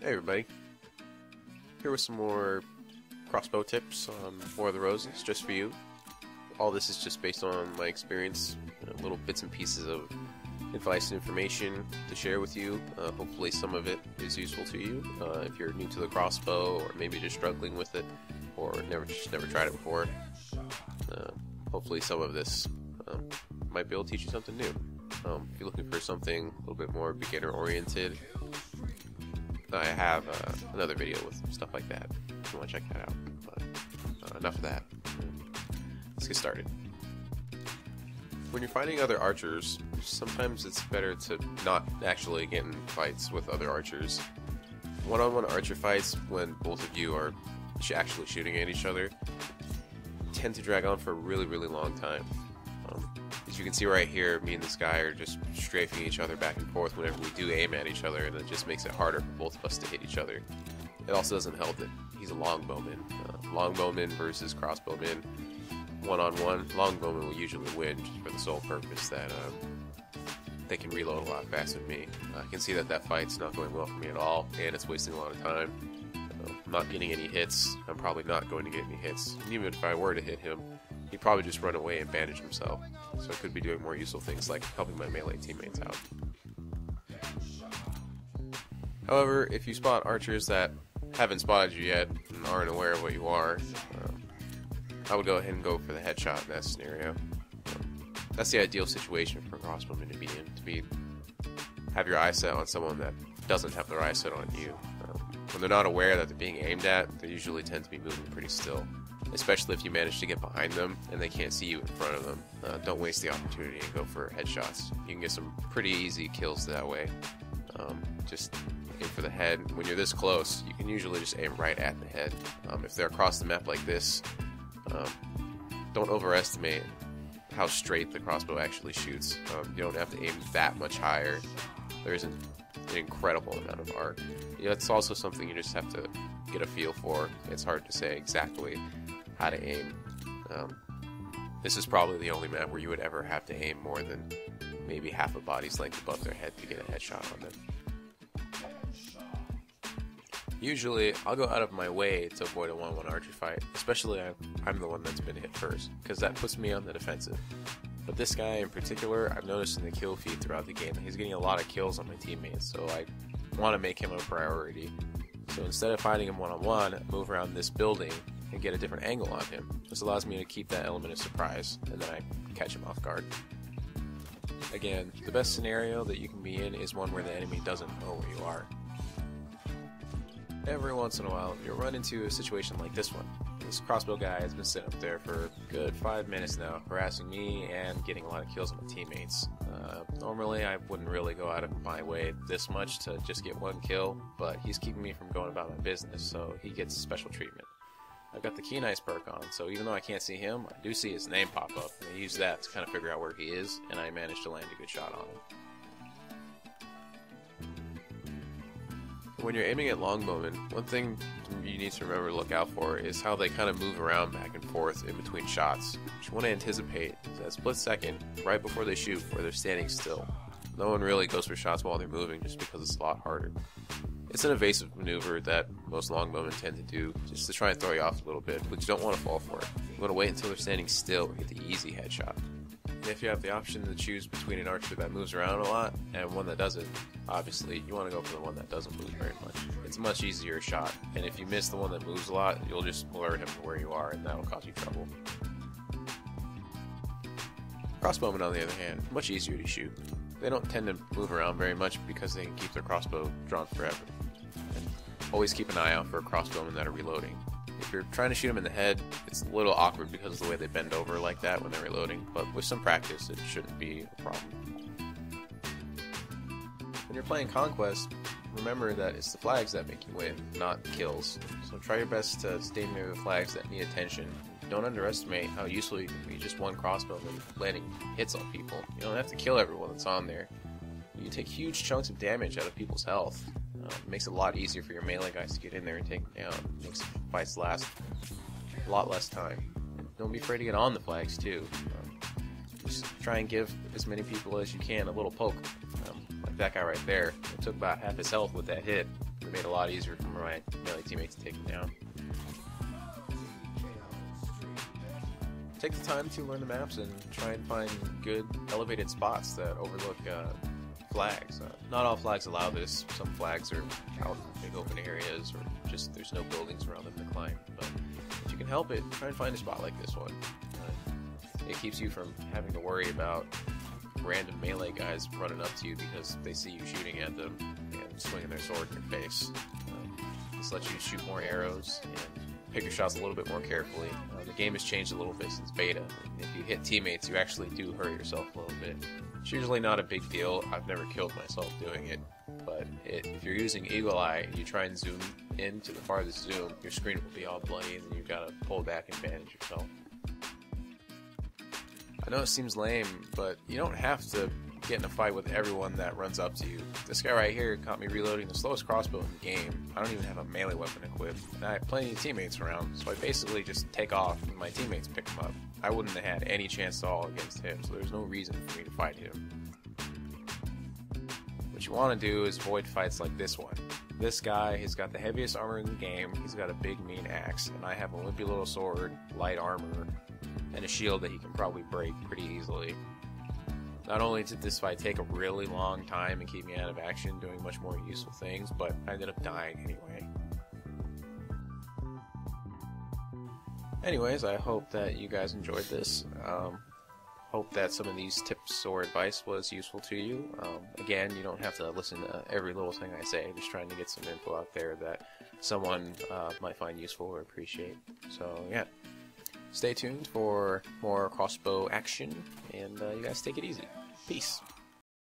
Hey everybody, here with some more crossbow tips on War of the Roses, just for you. All this is just based on my experience, little bits and pieces of advice and information to share with you. Hopefully some of it is useful to you if you're new to the crossbow, or maybe just struggling with it, or never tried it before. Hopefully some of this might be able to teach you something new. If you're looking for something a little bit more beginner oriented, I have another video with stuff like that if you want to check that out. But enough of that. Let's get started. When you're fighting other archers, sometimes it's better to not actually get in fights with other archers. One-on-one archer fights, when both of you are actually shooting at each other, tend to drag on for a really long time. As you can see right here, me and this guy are just strafing each other back and forth whenever we do aim at each other, and it just makes it harder for both of us to hit each other. It also doesn't help that he's a longbowman. Longbowman versus crossbowman, one-on-one, longbowman will usually win just for the sole purpose that they can reload a lot faster than me. I can see that fight's not going well for me at all, and it's wasting a lot of time. I'm not getting any hits. I'm probably not going to get any hits. And even if I were to hit him, he'd probably just run away and bandage himself. So I could be doing more useful things like helping my melee teammates out. However, if you spot archers that haven't spotted you yet and aren't aware of what you are, I would go ahead and go for the headshot in that scenario. That's the ideal situation for a crossbowman to be in, have your eyes set on someone that doesn't have their eyes set on you. When they're not aware that they're being aimed at, they usually tend to be moving pretty still. Especially if you manage to get behind them and they can't see you in front of them. Don't waste the opportunity and go for headshots. You can get some pretty easy kills that way. Just aim for the head. When you're this close, you can usually just aim right at the head. If they're across the map like this, don't overestimate how straight the crossbow actually shoots. You don't have to aim that much higher. There isn't an incredible amount of arc. It's also something you just have to get a feel for. It's hard to say exactly how to aim. This is probably the only map where you would ever have to aim more than maybe half a body's length above their head to get a headshot on them. Usually, I'll go out of my way to avoid a one-on-one archer fight, especially if I'm the one that's been hit first, because that puts me on the defensive. But this guy in particular, I've noticed in the kill feed throughout the game, he's getting a lot of kills on my teammates, so I want to make him a priority. So instead of fighting him one-on-one, I move around this building and get a different angle on him. This allows me to keep that element of surprise, and then I catch him off guard. Again, the best scenario that you can be in is one where the enemy doesn't know where you are. Every once in a while, you'll run into a situation like this one. This crossbow guy has been sitting up there for a good 5 minutes now, harassing me and getting a lot of kills on my teammates. Normally, I wouldn't really go out of my way this much to just get one kill, but he's keeping me from going about my business, so he gets special treatment. I've got the Keen Eyes perk on, so even though I can't see him, I do see his name pop up, and I use that to kind of figure out where he is, and I managed to land a good shot on him. When you're aiming at longbowmen, one thing you need to remember to look out for is how they kind of move around back and forth in between shots. What you want to anticipate is that split second right before they shoot where they're standing still. No one really goes for shots while they're moving just because it's a lot harder. It's an evasive maneuver that most longbowmen tend to do just to try and throw you off a little bit, but you don't want to fall for it. You want to wait until they're standing still and get the easy headshot. And if you have the option to choose between an archer that moves around a lot and one that doesn't, obviously you want to go for the one that doesn't move very much. It's a much easier shot, and if you miss the one that moves a lot, you'll just alert him to where you are, and that'll cause you trouble. Crossbowmen, on the other hand, much easier to shoot. They don't tend to move around very much because they can keep their crossbow drawn forever. And always keep an eye out for crossbowmen that are reloading. If you're trying to shoot them in the head, it's a little awkward because of the way they bend over like that when they're reloading, but with some practice it shouldn't be a problem. When you're playing Conquest, remember that it's the flags that make you win, not kills. So try your best to stay near the flags that need attention. Don't underestimate how useful you can be just one crossbowman landing hits on people. You don't have to kill everyone that's on there. You take huge chunks of damage out of people's health. It makes it a lot easier for your melee guys to get in there and take them down. It makes fights last a lot less time. Don't be afraid to get on the flags too. Just try and give as many people as you can a little poke. Like that guy right there. It took about half his health with that hit. It made it a lot easier for my melee teammates to take him down. Take the time to learn the maps and try and find good elevated spots that overlook flags. Not all flags allow this. Some flags are out in big open areas, or just there's no buildings around them to climb. But if you can help it, try and find a spot like this one. It keeps you from having to worry about random melee guys running up to you because they see you shooting at them and swinging their sword in your face. This lets you shoot more arrows and pick your shots a little bit more carefully. The game has changed a little bit since beta. If you hit teammates, you actually do hurt yourself a little bit. It's usually not a big deal. I've never killed myself doing it, but if you're using Eagle Eye and you try and zoom in to the farthest zoom, your screen will be all bloody and then you've got to pull back and bandage yourself. I know it seems lame, but you don't have to get in a fight with everyone that runs up to you. This guy right here caught me reloading the slowest crossbow in the game. I don't even have a melee weapon equipped, and I have plenty of teammates around, so I basically just take off and my teammates pick him up. I wouldn't have had any chance at all against him, so there's no reason for me to fight him. What you want to do is avoid fights like this one. This guy has got the heaviest armor in the game, he's got a big mean axe, and I have a wimpy little sword, light armor, and a shield that he can probably break pretty easily. Not only did this fight take a really long time and keep me out of action doing much more useful things, but I ended up dying anyway. Anyways, I hope that you guys enjoyed this. Hope that some of these tips or advice was useful to you. Again, you don't have to listen to every little thing I say. I'm just trying to get some info out there that someone might find useful or appreciate. So yeah, stay tuned for more crossbow action, and you guys take it easy. Peace.